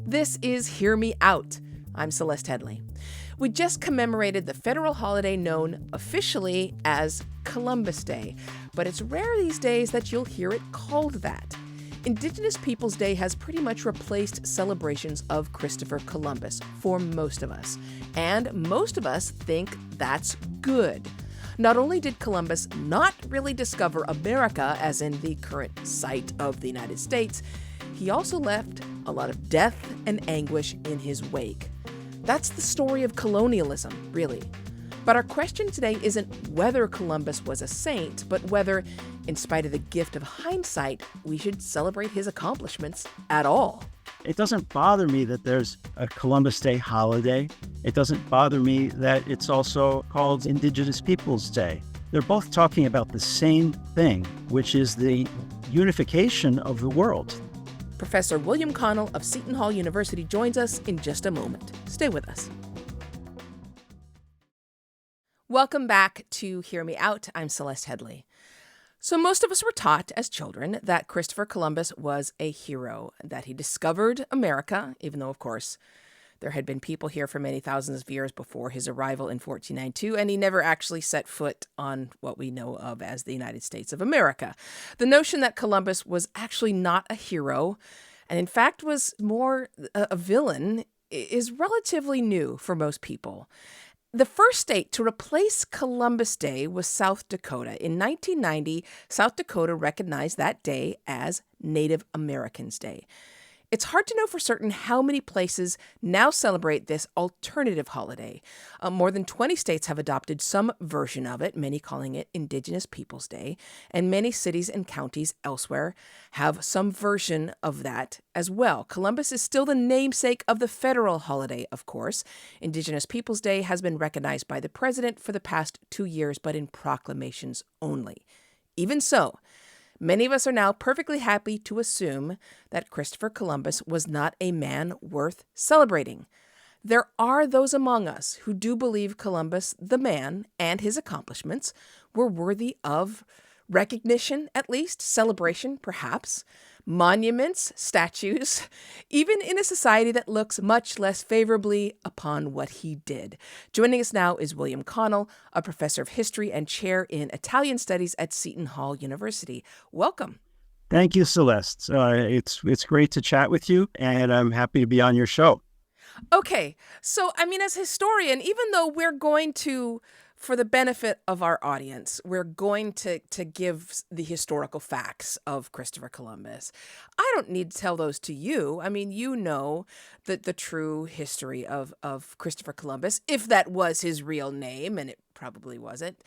This is Hear Me Out. I'm Celeste Headley. We just commemorated the federal holiday known officially as Columbus Day, but it's rare these days that you'll hear it called that. Indigenous Peoples Day has pretty much replaced celebrations of Christopher Columbus for most of us, and most of us think that's good. Not only did Columbus not really discover America, as in the current site of the United States, he also left a lot of death and anguish in his wake. That's the story of colonialism, really. But our question today isn't whether Columbus was a saint, but whether, in spite of the gift of hindsight, we should celebrate his accomplishments at all. It doesn't bother me that there's a Columbus Day holiday. It doesn't bother me that it's also called Indigenous Peoples Day. They're both talking about the same thing, which is the unification of the world. Professor William Connell of Seton Hall University joins us in just a moment. Stay with us. Welcome back to Hear Me Out. I'm Celeste Headley. So most of us were taught as children that Christopher Columbus was a hero, that he discovered America, even though, of course, there had been people here for many thousands of years before his arrival in 1492, and he never actually set foot on what we know of as the United States of America. The notion that Columbus was actually not a hero, and in fact was more a villain, is relatively new for most people. The first state to replace Columbus Day was South Dakota. In 1990, South Dakota recognized that day as Native Americans Day. It's hard to know for certain how many places now celebrate this alternative holiday. More than 20 states have adopted some version of it, many calling it Indigenous Peoples Day, and many cities and counties elsewhere have some version of that as well. Columbus is still the namesake of the federal holiday, of course. Indigenous Peoples Day has been recognized by the president for the past 2 years, but in proclamations only. Even so, many of us are now perfectly happy to assume that Christopher Columbus was not a man worth celebrating. There are those among us who do believe Columbus, the man, and his accomplishments were worthy of recognition, at least, celebration, perhaps, monuments, statues, even in a society that looks much less favorably upon what he did. Joining us now is William Connell, a professor of history and chair in Italian studies at Seton Hall University. Welcome. Thank you, Celeste. It's great to chat with you, and I'm happy to be on your show. Okay, so as a historian, even though we're going to, for the benefit of our audience, we're going to give the historical facts of Christopher Columbus. I don't need to tell those to you. You know the true history of Christopher Columbus, if that was his real name, and it probably wasn't.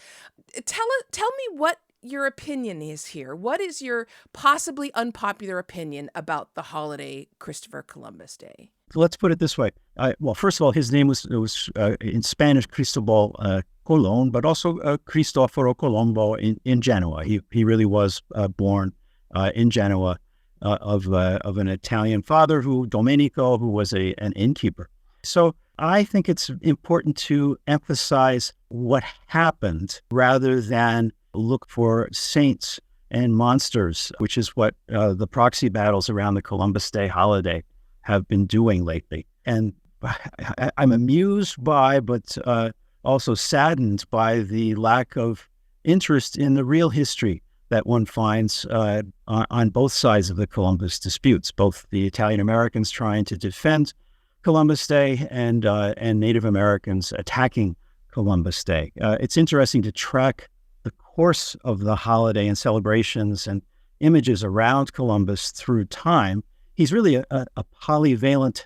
Tell me what your opinion is here. What is your possibly unpopular opinion about the holiday Christopher Columbus Day? Let's put it this way. Well, first of all, his name was in Spanish Cristobal Colon, but also Cristoforo Colombo in Genoa. He really was born in Genoa of an Italian father, Domenico, who was an innkeeper. So I think it's important to emphasize what happened rather than look for saints and monsters, which is what the proxy battles around the Columbus Day holiday have been doing lately. And I'm amused by, but also saddened by the lack of interest in the real history that one finds on both sides of the Columbus disputes, both the Italian-Americans trying to defend Columbus Day and Native Americans attacking Columbus Day. It's interesting to track the course of the holiday and celebrations and images around Columbus through time. He's really a polyvalent,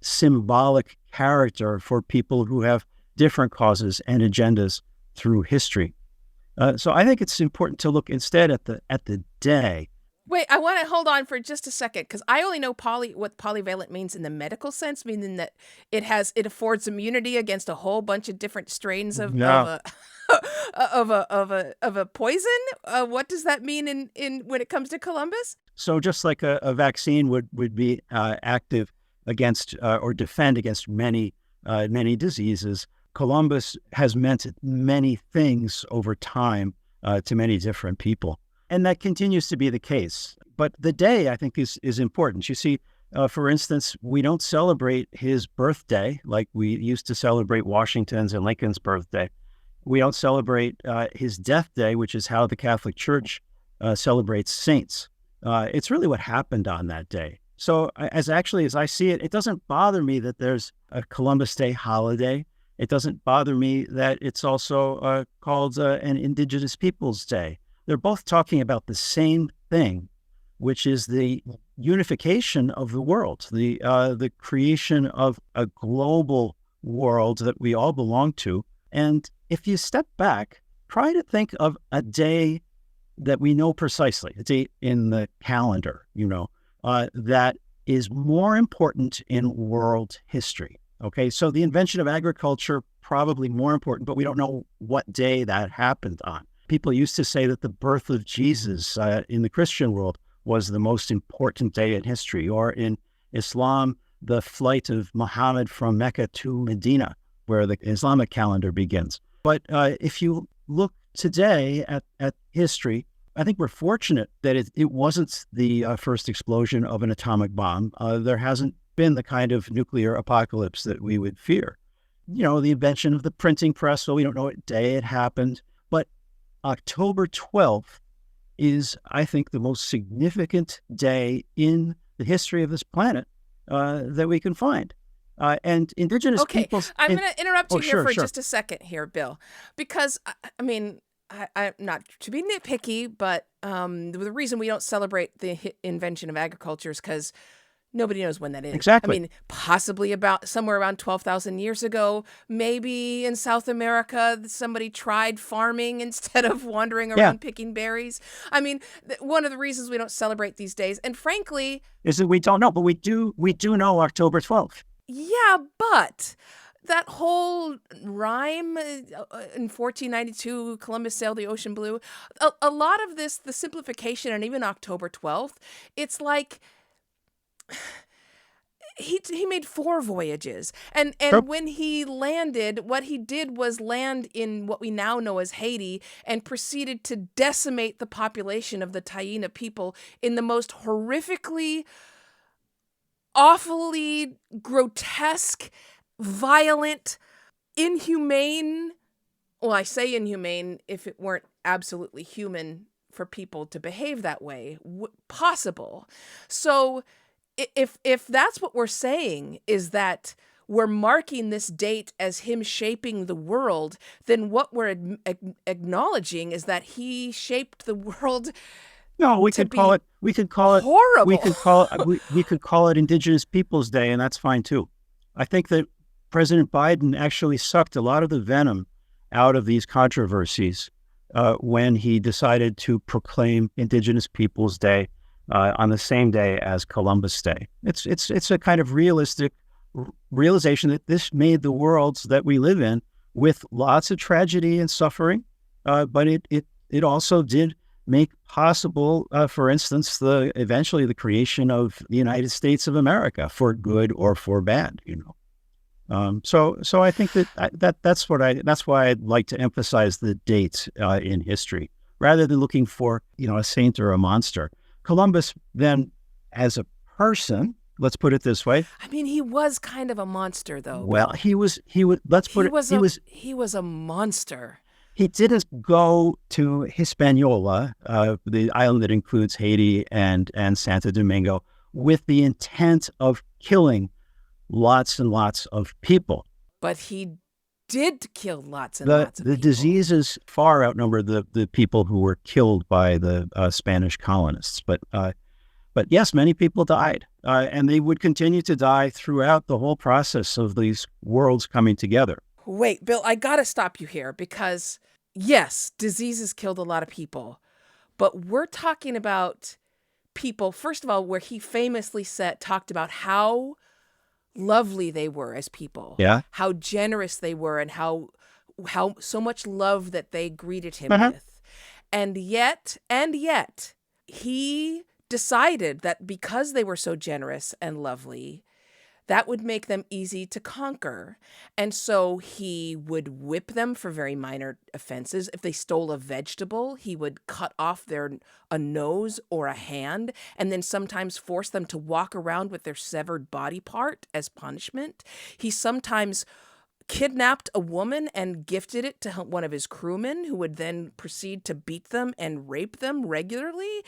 symbolic character for people who have different causes and agendas through history. So I think it's important to look instead at the day. Wait, I want to hold on for just a second, because I only know what polyvalent means in the medical sense, meaning that it affords immunity against a whole bunch of different strains of a poison. What does that mean in when it comes to Columbus? So just like a vaccine would be active against or defend against many diseases, Columbus has meant many things over time to many different people. And that continues to be the case. But the day, I think, is important. You see, For instance, we don't celebrate his birthday like we used to celebrate Washington's and Lincoln's birthday. We don't celebrate his death day, which is how the Catholic Church celebrates saints. It's really what happened on that day. So as I see it, it doesn't bother me that there's a Columbus Day holiday. It doesn't bother me that it's also called an Indigenous Peoples Day. They're both talking about the same thing, which is the unification of the world, the creation of a global world that we all belong to. And if you step back, try to think of a day that we know precisely, a date in the calendar, that is more important in world history. Okay, so the invention of agriculture, probably more important, but we don't know what day that happened on. People used to say that the birth of Jesus in the Christian world was the most important day in history, or in Islam, the flight of Muhammad from Mecca to Medina, where the Islamic calendar begins. But if you look today at history, I think we're fortunate that it wasn't the first explosion of an atomic bomb. There hasn't been the kind of nuclear apocalypse that we would fear. The invention of the printing press, so we don't know what day it happened. But October 12th is, I think, the most significant day in the history of this planet that we can find. And Indigenous peoples... I'm going to interrupt you here for just a second here, Bill, because, I'm not to be nitpicky, but the reason we don't celebrate the invention of agriculture is because nobody knows when that is. Exactly. Possibly about somewhere around 12,000 years ago, maybe in South America, somebody tried farming instead of wandering around picking berries. One of the reasons we don't celebrate these days, and frankly... is that we don't know, but we do know October 12th. Yeah, but... that whole rhyme in 1492, Columbus sailed the ocean blue, a lot of this, the simplification, and even October 12th, it's like he made 4 voyages. And when he landed, what he did was land in what we now know as Haiti and proceeded to decimate the population of the Taíno people in the most horrifically, awfully grotesque, violent, inhumane, well, I say inhumane if it weren't absolutely human for people to behave that way, possible. So if that's what we're saying, is that we're marking this date as him shaping the world, then what we're acknowledging is that he shaped the world. No, we could call it horrible. We could call it Indigenous Peoples Day, and that's fine too. I think that President Biden actually sucked a lot of the venom out of these controversies when he decided to proclaim Indigenous Peoples Day on the same day as Columbus Day. It's a kind of realistic realization that this made the worlds that we live in with lots of tragedy and suffering, but it also did make possible, for instance, eventually the creation of the United States of America, for good or for bad, So I think that's why I'd like to emphasize the dates in history rather than looking for a saint or a monster. Columbus then, as a person, let's put it this way. He was kind of a monster, though. Well, he was. He was a monster. He didn't go to Hispaniola, the island that includes Haiti and Santo Domingo, with the intent of killing lots and lots of people. But he did kill lots and lots of people. The diseases far outnumber the people who were killed by the Spanish colonists. But yes, many people died, and they would continue to die throughout the whole process of these worlds coming together. Wait, Bill, I gotta stop you here because, yes, diseases killed a lot of people, but we're talking about people, first of all, where he famously talked about how lovely they were as people, how generous they were, and how so much love that they greeted him with. And yet, he decided that because they were so generous and lovely, that would make them easy to conquer. And so he would whip them for very minor offenses. If they stole a vegetable, he would cut off a nose or a hand, and then sometimes force them to walk around with their severed body part as punishment. He sometimes kidnapped a woman and gifted it to one of his crewmen, who would then proceed to beat them and rape them regularly.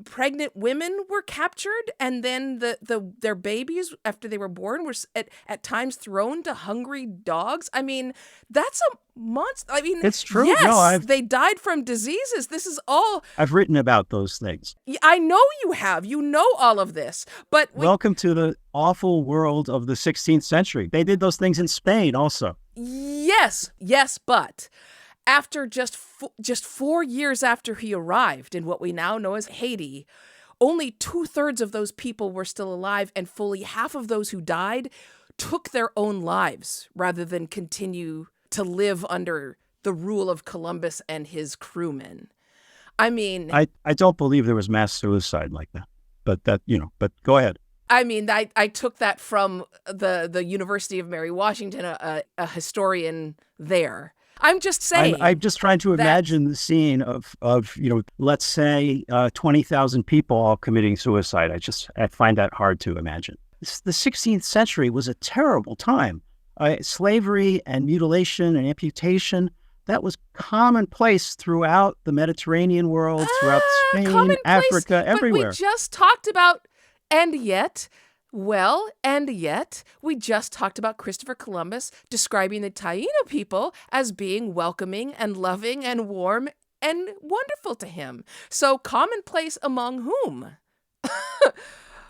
Pregnant women were captured, and then their babies, after they were born, were at times thrown to hungry dogs. I mean, that's a monster. I mean, it's true. Yes, No, they died from diseases. This is all. I've written about those things. I know you have. You know all of this. But welcome to the awful world of the 16th century. They did those things in Spain also. Yes, but after just 4 years after he arrived in what we now know as Haiti, only 2/3 of those people were still alive, and fully half of those who died took their own lives rather than continue to live under the rule of Columbus and his crewmen. I mean, I don't believe there was mass suicide like that, but go ahead. I mean, I took that from the University of Mary Washington, a historian there. I'm just saying. I'm just trying to imagine the scene of let's say 20,000 people all committing suicide. I find that hard to imagine. The 16th century was a terrible time. Slavery and mutilation and amputation, that was commonplace throughout the Mediterranean world, throughout Spain, Africa, everywhere. But we just talked about, and yet, we just talked about Christopher Columbus describing the Taino people as being welcoming and loving and warm and wonderful to him. So commonplace among whom?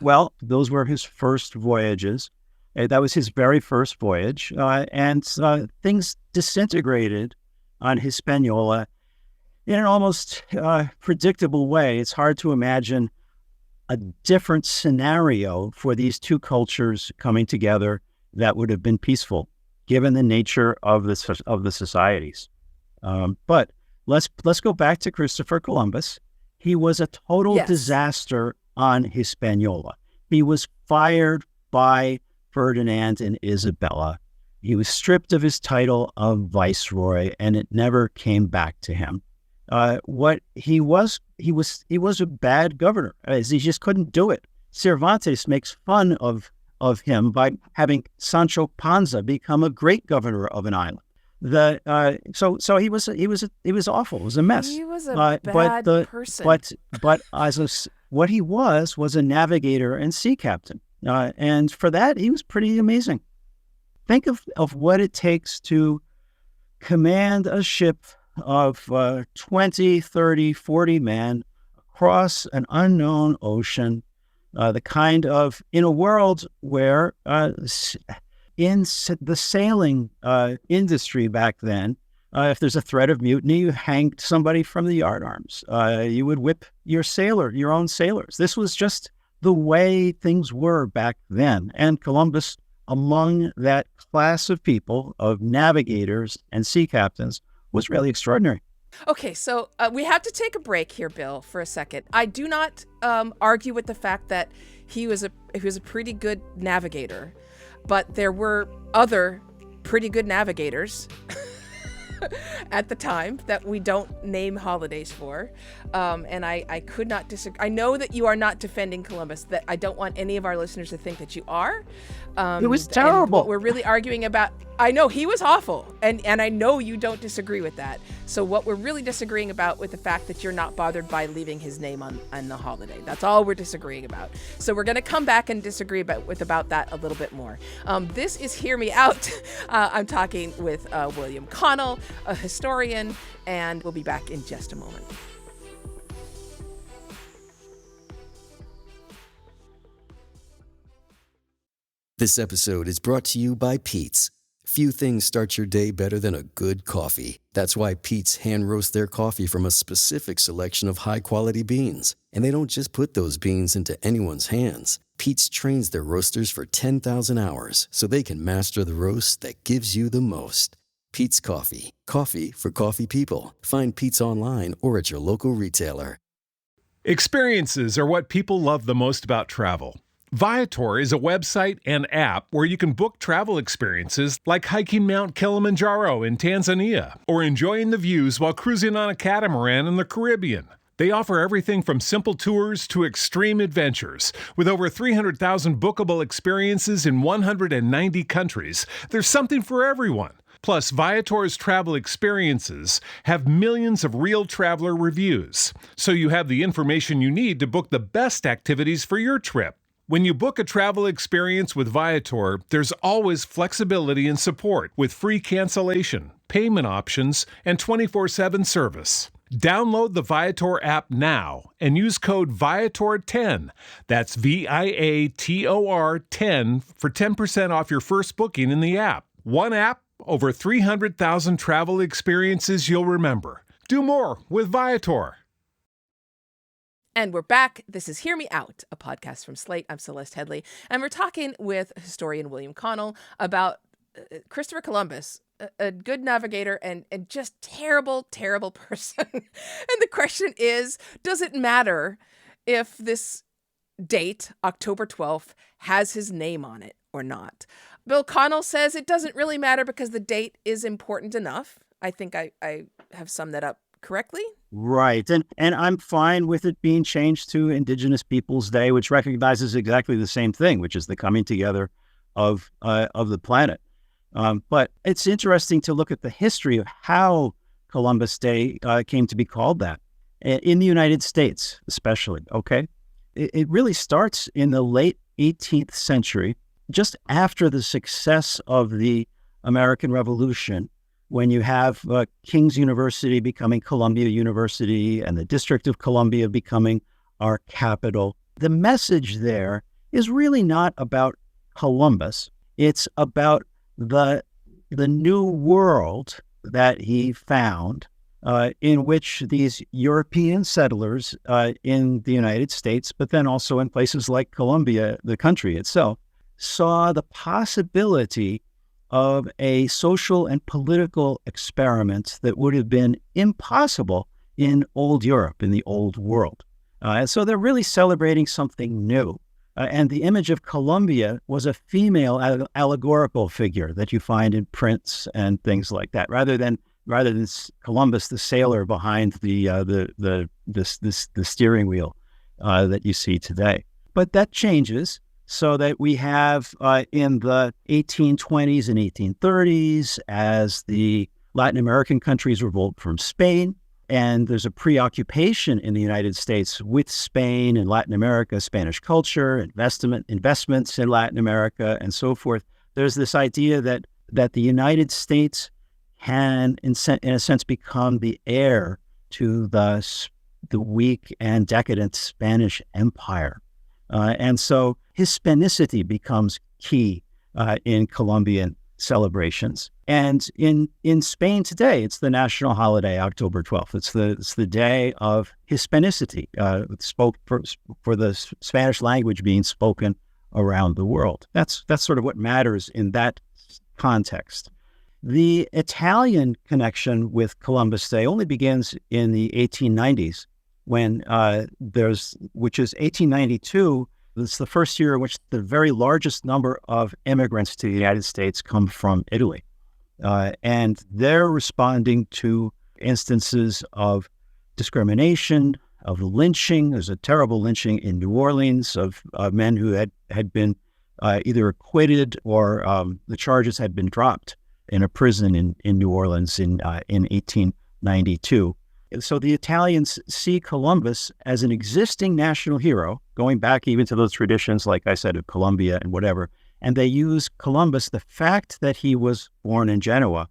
Well, those were his first voyages. That was his very first voyage. And things disintegrated on Hispaniola in an almost predictable way. It's hard to imagine a different scenario for these two cultures coming together that would have been peaceful, given the nature of the societies. But let's go back to Christopher Columbus. He was a total disaster on Hispaniola. He was fired by Ferdinand and Isabella. He was stripped of his title of viceroy, and it never came back to him. He was a bad governor. He just couldn't do it. Cervantes makes fun of him by having Sancho Panza become a great governor of an island. So he was awful. It was a mess. He was a bad person. But what he was a navigator and sea captain, and for that he was pretty amazing. Think of what it takes to command a ship of 20, 30, 40 men across an unknown ocean, in a world where in the sailing industry back then, if there's a threat of mutiny, you hanged somebody from the yardarms. You would whip your own sailors. This was just the way things were back then. And Columbus, among that class of people, of navigators and sea captains, was really extraordinary. Okay, so we have to take a break here, Bill, for a second. I do not argue with the fact that he was a pretty good navigator, but there were other pretty good navigators at the time that we don't name holidays for, and I could not disagree. I know that you are not defending Columbus. That I don't want any of our listeners to think that you are. It was terrible. What we're really arguing about, I know he was awful, and I know you don't disagree with that. So what we're really disagreeing about with the fact that you're not bothered by leaving his name on the holiday. That's all we're disagreeing about. So we're going to come back and disagree about that a little bit more. This is Hear Me Out. I'm talking with William Connell, a historian, and we'll be back in just a moment. This episode is brought to you by Pete's. Few things start your day better than a good coffee. That's why Pete's hand roast their coffee from a specific selection of high-quality beans. And they don't just put those beans into anyone's hands. Pete's trains their roasters for 10,000 hours so they can master the roast that gives you the most. Pete's Coffee. Coffee for coffee people. Find Pete's online or at your local retailer. Experiences are what people love the most about travel. Viator is a website and app where you can book travel experiences like hiking Mount Kilimanjaro in Tanzania or enjoying the views while cruising on a catamaran in the Caribbean. They offer everything from simple tours to extreme adventures. With over 300,000 bookable experiences in 190 countries, there's something for everyone. Plus, Viator's travel experiences have millions of real traveler reviews, so you have the information you need to book the best activities for your trip. When you book a travel experience with Viator, there's always flexibility and support with free cancellation, payment options, and 24/7 service. Download the Viator app now and use code Viator10. That's Viator 10 for 10% off your first booking in the app. One app, over 300,000 travel experiences you'll remember. Do more with Viator. And we're back. This is Hear Me Out, a podcast from Slate. I'm Celeste Headlee, and we're talking with historian William Connell about Christopher Columbus, a good navigator and just terrible, terrible person. And the question is, does it matter if this date, October 12th, has his name on it or not? Bill Connell says it doesn't really matter because the date is important enough. I think I have summed that up correctly. Right. And I'm fine with it being changed to Indigenous Peoples Day, which recognizes exactly the same thing, which is the coming together of the planet. But it's interesting to look at the history of how Columbus Day came to be called that in the United States, especially. Okay. It really starts in the late 18th century, just after the success of the American Revolution, when you have King's University becoming Columbia University and the District of Columbia becoming our capital. The message there is really not about Columbus. It's about the new world that he found, in which these European settlers in the United States, but then also in places like Colombia, the country itself, saw the possibility of a social and political experiment that would have been impossible in old Europe, in the old world. And so they're really celebrating something new. And the image of Columbia was a female allegorical figure that you find in prints and things like that, rather than Columbus, the sailor behind the steering wheel that you see today. But that changes, so that we have in the 1820s and 1830s, as the Latin American countries revolt from Spain, and there's a preoccupation in the United States with Spain and Latin America, Spanish culture, investments in Latin America, and so forth. There's this idea that the United States can, in a sense, become the heir to the weak and decadent Spanish Empire. And so Hispanicity becomes key in Colombian celebrations. And in Spain today, it's the national holiday, October 12th. It's the day of Hispanicity, for the Spanish language being spoken around the world. That's sort of what matters in that context. The Italian connection with Columbus Day only begins in the 1890s, when which is 1892. It's the first year in which the very largest number of immigrants to the United States come from Italy. And they're responding to instances of discrimination, of lynching. There's a terrible lynching in New Orleans of men who had been either acquitted or the charges had been dropped in a prison in New Orleans in 1892. So the Italians see Columbus as an existing national hero, going back even to those traditions, like I said, of Colombia and whatever. And they use Columbus, the fact that he was born in Genoa,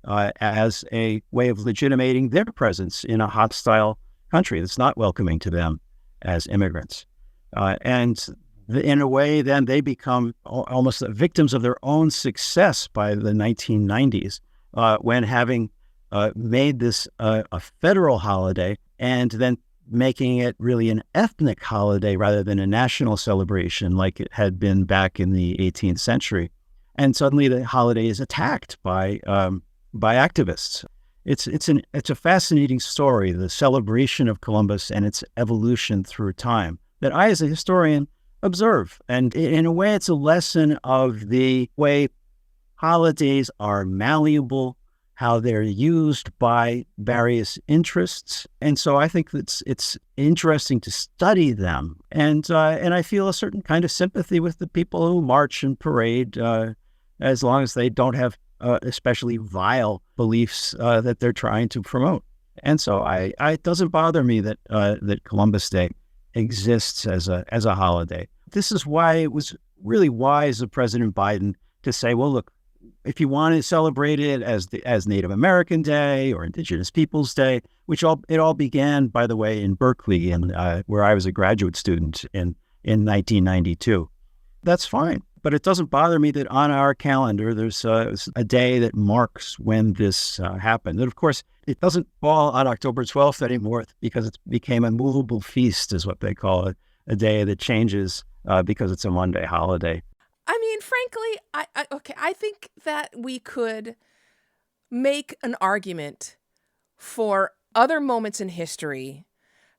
as a way of legitimating their presence in a hostile country that's not welcoming to them as immigrants. In a way, then they become almost victims of their own success by the 1990s, when having made this a federal holiday and then making it really an ethnic holiday rather than a national celebration like it had been back in the 18th century. And suddenly the holiday is attacked by activists. It's a fascinating story, the celebration of Columbus and its evolution through time, that I, as a historian, observe. And in a way, it's a lesson of the way holidays are malleable, how they're used by various interests. And so I think it's interesting to study them. And I feel a certain kind of sympathy with the people who march and parade, as long as they don't have especially vile beliefs that they're trying to promote. And so it doesn't bother me that that Columbus Day exists as a holiday. This is why it was really wise of President Biden to say, well, look, if you want to celebrate it as Native American Day or Indigenous Peoples Day, it all began, by the way, in Berkeley, where I was a graduate student in 1992. That's fine. But it doesn't bother me that on our calendar, there's a day that marks when this happened. And of course, it doesn't fall on October 12th anymore because it became a movable feast, is what they call it, a day that changes because it's a Monday holiday. I mean, frankly, I think that we could make an argument for other moments in history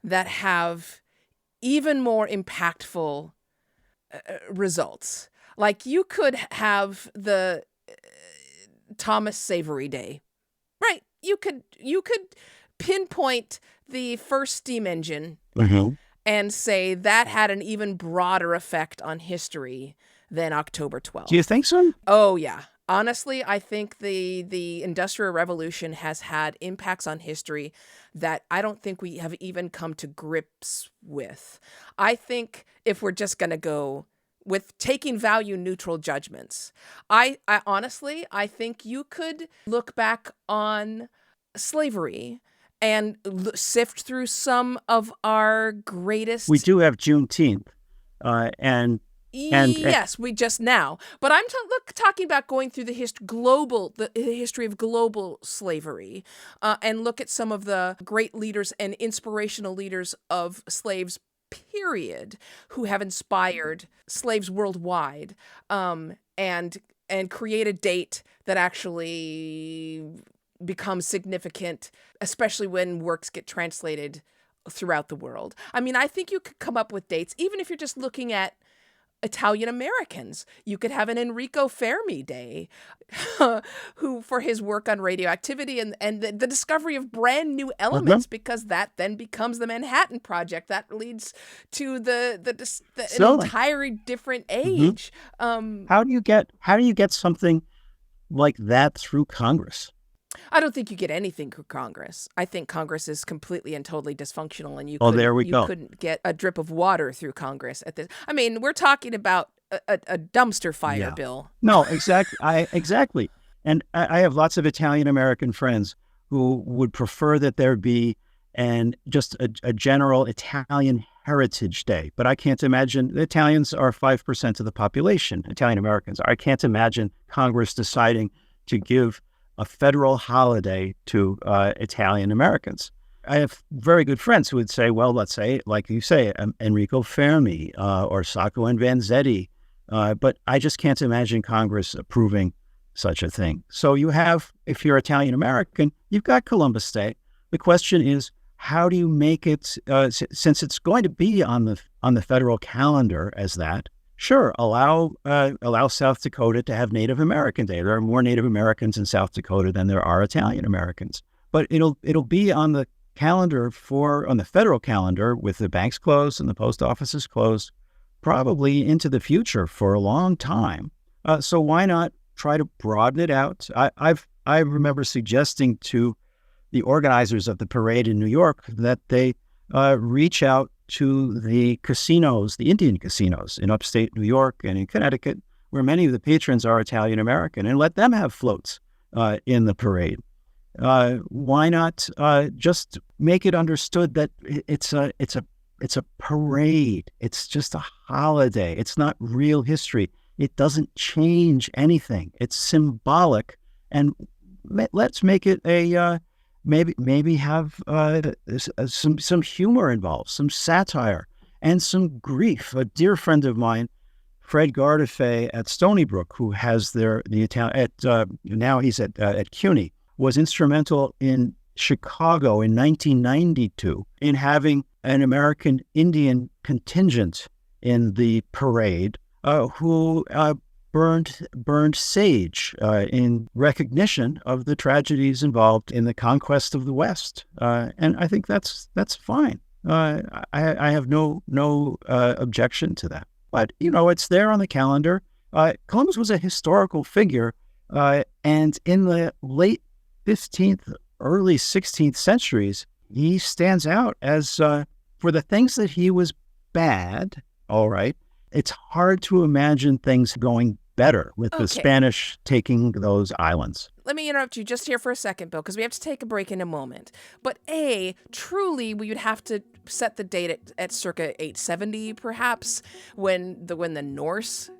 that have even more impactful results. Like you could have the Thomas Savory Day, right? You could pinpoint the first steam engine and say that had an even broader effect on history than October 12th. Do you think so? Oh, yeah. Honestly, I think the Industrial Revolution has had impacts on history that I don't think we have even come to grips with. I think if we're just going to go with taking value-neutral judgments, I honestly think you could look back on slavery and sift through some of our greatest... We do have Juneteenth, and yes, we just now. But I'm talking about going through the history of global slavery, and look at some of the great leaders and inspirational leaders of slaves, period, who have inspired slaves worldwide, and create a date that actually becomes significant, especially when works get translated throughout the world. I mean, I think you could come up with dates, even if you're just looking at Italian-Americans. You could have an Enrico Fermi Day, who for his work on radioactivity and the discovery of brand new elements, because that then becomes the0 Project. That leads to an entirely different age. How do you get something like that through Congress? I don't think you get anything through Congress. I think Congress is completely and totally dysfunctional, and you couldn't get a drip of water through Congress at this. I mean, we're talking about a dumpster fire bill. No, exactly. And I have lots of Italian-American friends who would prefer that there be just a general Italian Heritage Day. But I can't imagine, the Italians are 5% of the population, Italian-Americans. I can't imagine Congress deciding to give a federal holiday to Italian-Americans. I have very good friends who would say, well, let's say, like you say, Enrico Fermi or Sacco and Vanzetti, but I just can't imagine Congress approving such a thing. So you have, if you're Italian-American, you've got Columbus Day. The question is, how do you make it, since it's going to be on the federal calendar as that? Sure, allow South Dakota to have Native American Day. There are more Native Americans in South Dakota than there are Italian Americans. But it'll be on the calendar on the federal calendar with the banks closed and the post offices closed, probably into the future for a long time. So why not try to broaden it out? I remember suggesting to the organizers of the parade in New York that they reach out to the casinos, the Indian casinos in upstate New York and in Connecticut, where many of the patrons are Italian American, and let them have floats in the parade. Why not just make it understood that it's a parade? It's just a holiday. It's not real history. It doesn't change anything. It's symbolic, and let's make it a maybe have some humor involved, some satire, and some grief. A dear friend of mine, Fred Gardefay at Stony Brook, who has the Italian now he's at CUNY, was instrumental in Chicago in 1992 in having an American Indian contingent in the parade who burned sage in recognition of the tragedies involved in the conquest of the West. And I think that's fine. I have no objection to that. But, it's there on the calendar. Columbus was a historical figure, and in the late 15th, early 16th centuries, he stands out as, for the things that he was bad, all right, it's hard to imagine things going better with the Spanish taking those islands. Let me interrupt you just here for a second, Bill, because we have to take a break in a moment. But truly, we would have to set the date at circa 870, perhaps, when the Norse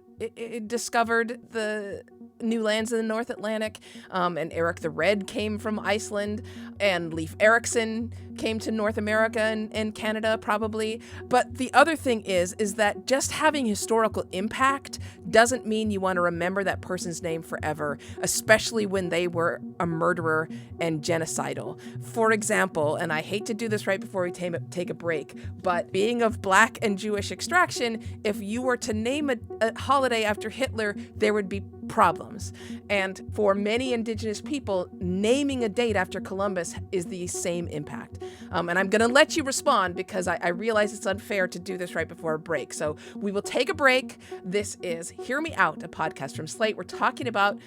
discovered the new lands in the North Atlantic, and Eric the Red came from Iceland, and Leif Erikson came to North America and Canada, probably. But the other thing is that just having historical impact doesn't mean you want to remember that person's name forever, especially when they were a murderer and genocidal. For example, and I hate to do this right before we take a break, but being of Black and Jewish extraction, if you were to name a holiday after Hitler, there would be problems. And for many Indigenous people, naming a date after Columbus is the same impact. And I'm going to let you respond because I realize it's unfair to do this right before a break. So we will take a break. This is Hear Me Out, a podcast from Slate. We're talking about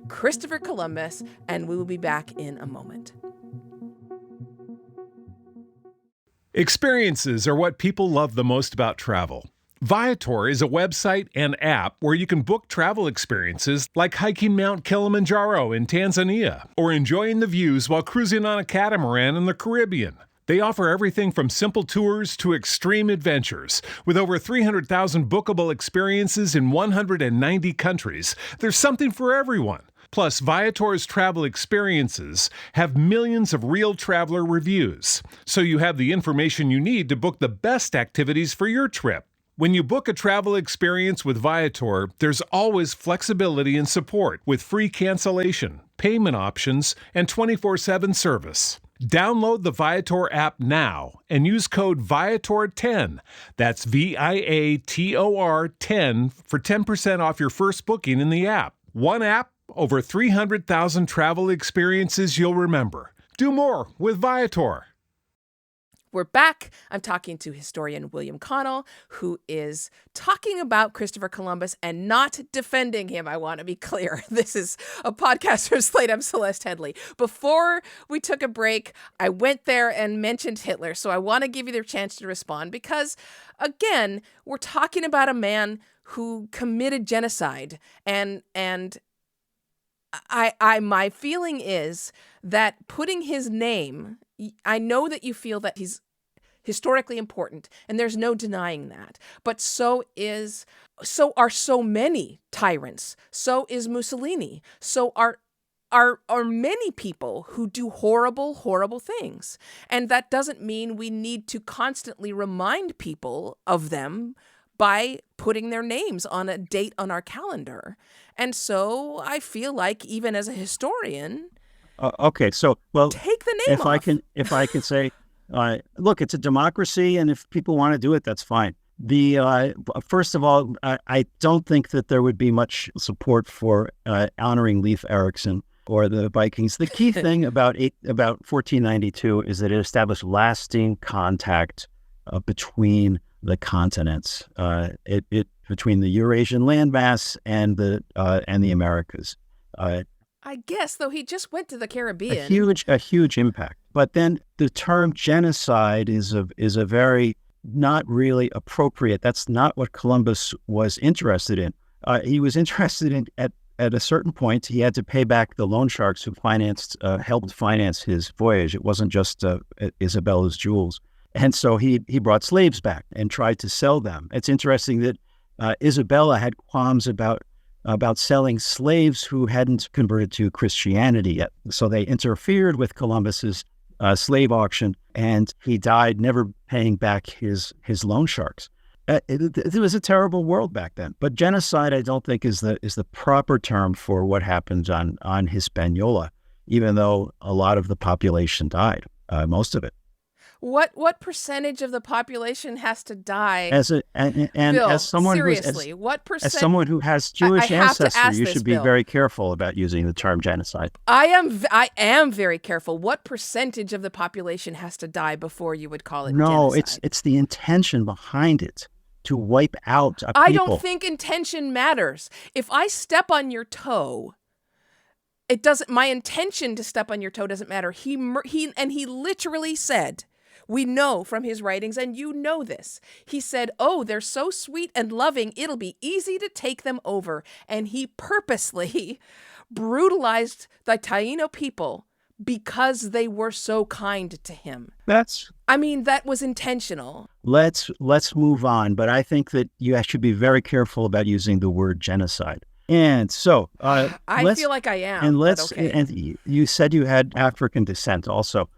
Christopher Columbus, and we will be back in a moment. Experiences are what people love the most about travel. Viator is a website and app where you can book travel experiences like hiking Mount Kilimanjaro in Tanzania or enjoying the views while cruising on a catamaran in the Caribbean. They offer everything from simple tours to extreme adventures. With over 300,000 bookable experiences in 190 countries, there's something for everyone. Plus, Viator's travel experiences have millions of real traveler reviews, so you have the information you need to book the best activities for your trip. When you book a travel experience with Viator, there's always flexibility and support with free cancellation, payment options, and 24/7 service. Download the Viator app now and use code Viator10. That's Viator 10 for 10% off your first booking in the app. One app, over 300,000 travel experiences you'll remember. Do more with Viator. We're back. I'm talking to historian William Connell, who is talking about Christopher Columbus and not defending him. I want to be clear. This is a podcast from Slate. I'm Celeste Headley. Before we took a break, I went there and mentioned Hitler. So I want to give you the chance to respond because, again, we're talking about a man who committed genocide. And my feeling is that putting his name, I know that you feel that he's historically important, and there's no denying that. But so are so many tyrants. So is Mussolini. So are many people who do horrible, horrible things. And that doesn't mean we need to constantly remind people of them by putting their names on a date on our calendar. And so I feel like even as a historian, okay, so take the name off. If I can say, look, it's a democracy, and if people want to do it, that's fine. First of all, I don't think that there would be much support for honoring Leif Erikson or the Vikings. The key thing about 1492 is that it established lasting contact between the continents, between the Eurasian landmass and the Americas. I guess, though, he just went to the Caribbean. A huge impact. But then the term genocide is a very not really appropriate. That's not what Columbus was interested in. He was interested in at a certain point. He had to pay back the loan sharks who helped finance his voyage. It wasn't just Isabella's jewels. And so he brought slaves back and tried to sell them. It's interesting that Isabella had qualms about selling slaves who hadn't converted to Christianity yet. So they interfered with Columbus's slave auction, and he died never paying back his loan sharks. It was a terrible world back then. But genocide, I don't think, is the proper term for what happened on Hispaniola, even though a lot of the population died, most of it. What percentage of the population has to die? As a and Bill, as someone seriously, who's what as percent? someone who has I Jewish have to ancestry, ask you this, should be Bill. very careful about using the term genocide. I am very careful. What percentage of the population has to die before you would call it No, genocide? it's the intention behind it to wipe out a people. I don't think intention matters. If I step on your toe, it doesn't. My intention to step on your toe doesn't matter. He literally said, we know from his writings, and you know this. He said, "Oh, they're so sweet and loving, it'll be easy to take them over." And he purposely brutalized the Taino people because they were so kind to him. That was intentional. let's move on. But I think that you should be very careful about using the word genocide. And so I feel like I am. And okay. and you said you had African descent also.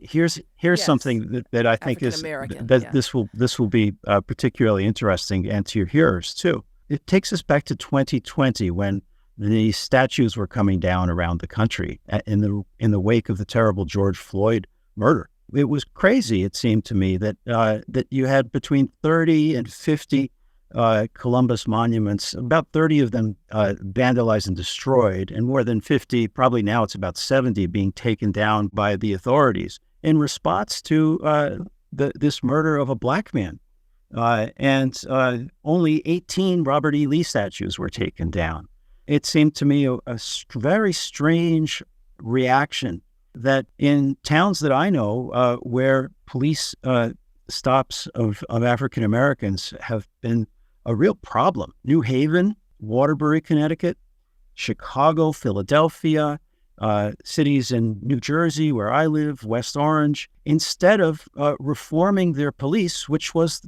Here's Yes. something that I think is African-American, that yeah. this will be particularly interesting, and to your hearers too. It takes us back to 2020 when the statues were coming down around the country in the wake of the terrible George Floyd murder. It was crazy. It seemed to me that that you had between 30 and 50 Columbus monuments, about 30 of them vandalized and destroyed, and more than 50, probably now it's about 70, being taken down by the authorities in response to this murder of a black man. And only 18 Robert E. Lee statues were taken down. It seemed to me a very strange reaction that in towns that I know where police stops of African Americans have been a real problem. New Haven, Waterbury, Connecticut, Chicago, Philadelphia, cities in New Jersey where I live, West Orange, instead of reforming their police, which was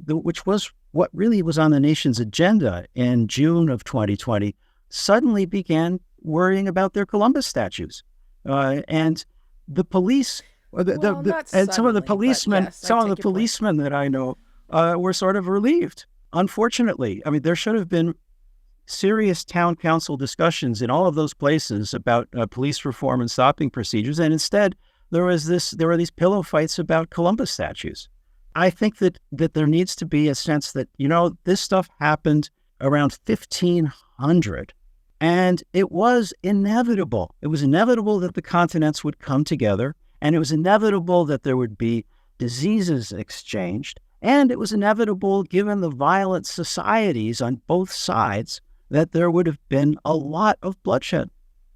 what really was on the nation's agenda in June of 2020, suddenly began worrying about their Columbus statues. And the police, and some of the policemen, that I know were sort of relieved. Unfortunately, I mean, there should have been serious town council discussions in all of those places about police reform and stopping procedures, and instead there were these pillow fights about Columbus statues. I think that there needs to be a sense that, this stuff happened around 1500, and it was inevitable. It was inevitable that the continents would come together, and it was inevitable that there would be diseases exchanged, and it was inevitable, given the violent societies on both sides, that there would have been a lot of bloodshed.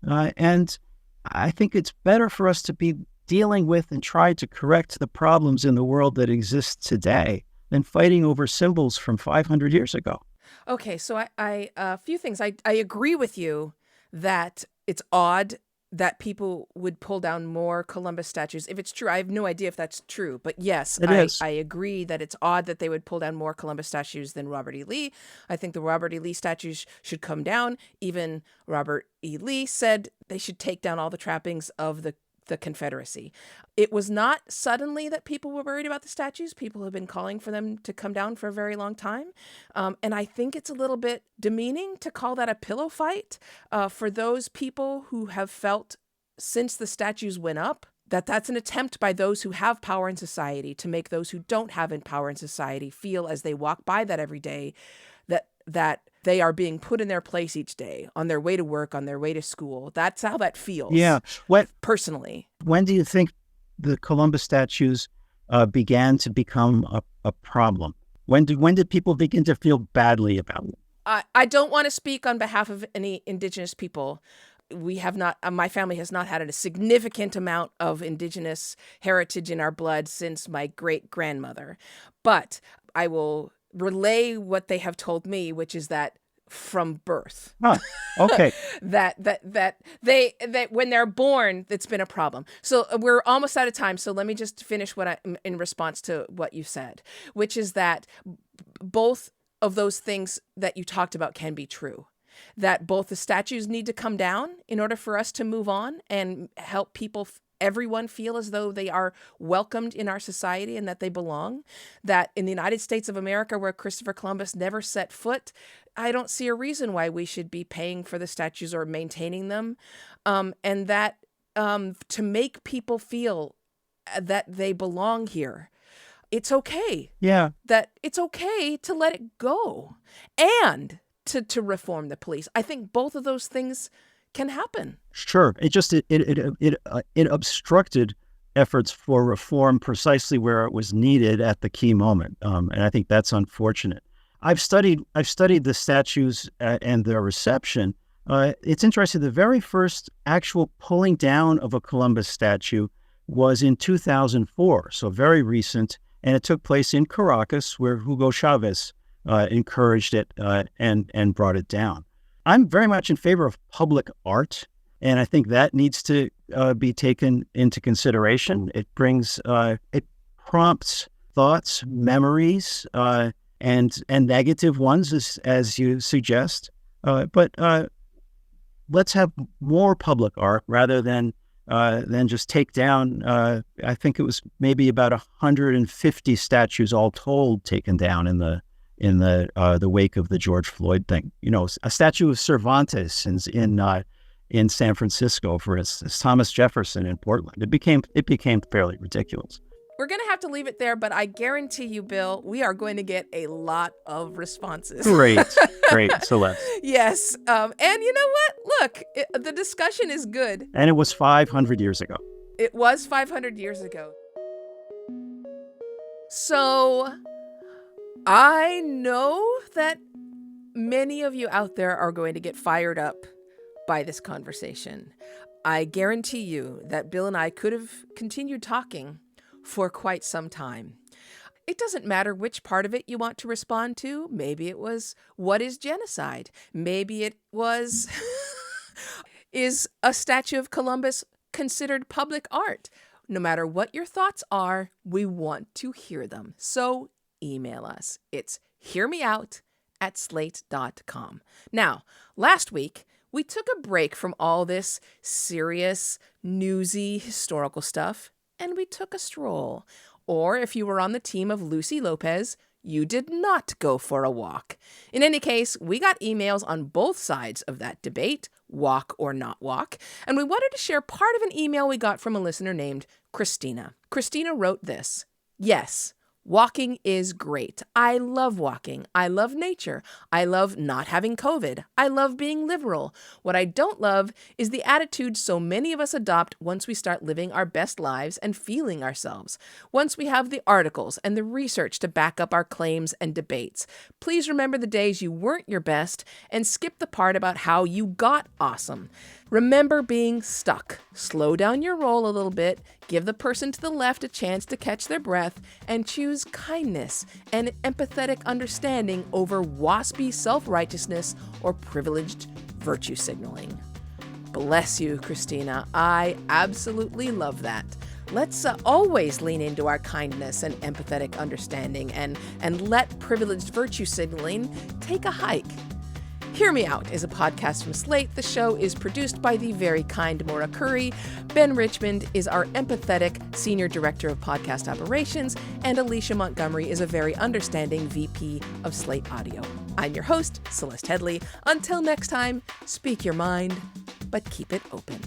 And I think it's better for us to be dealing with and try to correct the problems in the world that exist today than fighting over symbols from 500 years ago. Okay, so I a few things. I agree with you that it's odd that people would pull down more Columbus statues. If it's true, I have no idea if that's true. But yes, I agree that it's odd that they would pull down more Columbus statues than Robert E. Lee. I think the Robert E. Lee statues should come down. Even Robert E. Lee said they should take down all the trappings of the Confederacy. It was not suddenly that people were worried about the statues. People have been calling for them to come down for a very long time. And I think it's a little bit demeaning to call that a pillow fight for those people who have felt since the statues went up that that's an attempt by those who have power in society to make those who don't have power in society feel as they walk by that every day that they are being put in their place each day, on their way to work, on their way to school. That's how that feels. Yeah. Personally. When do you think the Columbus statues began to become a problem? When did people begin to feel badly about it? I don't want to speak on behalf of any Indigenous people. We have not, my family has not had a significant amount of Indigenous heritage in our blood since my great-grandmother. But I will relay what they have told me, which is that from birth, okay, that when they're born, it's been a problem. So we're almost out of time. So let me just finish in response to what you said, which is that both of those things that you talked about can be true. That both the statues need to come down in order for us to move on and help people, everyone feel as though they are welcomed in our society and that they belong. That in the United States of America, where Christopher Columbus never set foot, I don't see a reason why we should be paying for the statues or maintaining them. And that to make people feel that they belong here, it's okay. Yeah. That it's okay to let it go and to reform the police. I think both of those things can happen. Sure. It obstructed efforts for reform precisely where it was needed at the key moment, and I think that's unfortunate. I've studied the statues and their reception. It's interesting. The very first actual pulling down of a Columbus statue was in 2004, so very recent, and it took place in Caracas, where Hugo Chavez encouraged it and brought it down. I'm very much in favor of public art, and I think that needs to be taken into consideration. It prompts thoughts, memories, and negative ones, as you suggest. But let's have more public art rather than just take down. I think it was maybe about 150 statues all told taken down in the wake of the George Floyd thing. A statue of Cervantes in San Francisco, for instance, Thomas Jefferson in Portland. It became fairly ridiculous. We're going to have to leave it there, but I guarantee you, Bill, we are going to get a lot of responses. Great, Celeste. Yes. And you know what? Look, the discussion is good. And it was 500 years ago. It was 500 years ago. So I know that many of you out there are going to get fired up by this conversation. I guarantee you that Bill and I could have continued talking for quite some time. It doesn't matter which part of it you want to respond to. Maybe it was, what is genocide? Maybe it was, is a statue of Columbus considered public art? No matter what your thoughts are, we want to hear them. So email us. It's hearmeout@slate.com. Now, last week, we took a break from all this serious, newsy, historical stuff, and we took a stroll. Or if you were on the team of Lucy Lopez, you did not go for a walk. In any case, we got emails on both sides of that debate, walk or not walk, and we wanted to share part of an email we got from a listener named Christina. Christina wrote this: "Yes, walking is great. I love walking. I love nature. I love not having COVID. I love being liberal. What I don't love is the attitude so many of us adopt once we start living our best lives and feeling ourselves. Once we have the articles and the research to back up our claims and debates. Please remember the days you weren't your best and skip the part about how you got awesome. Remember being stuck. Slow down your roll a little bit, give the person to the left a chance to catch their breath, and choose kindness and empathetic understanding over waspy self-righteousness or privileged virtue signaling." Bless you, Christina. I absolutely love that. Let's always lean into our kindness and empathetic understanding and let privileged virtue signaling take a hike. Hear Me Out is a podcast from Slate. The show is produced by the very kind Maura Curry. Ben Richmond is our empathetic Senior Director of Podcast Operations, and Alicia Montgomery is a very understanding VP of Slate Audio. I'm your host, Celeste Headlee. Until next time, speak your mind, but keep it open.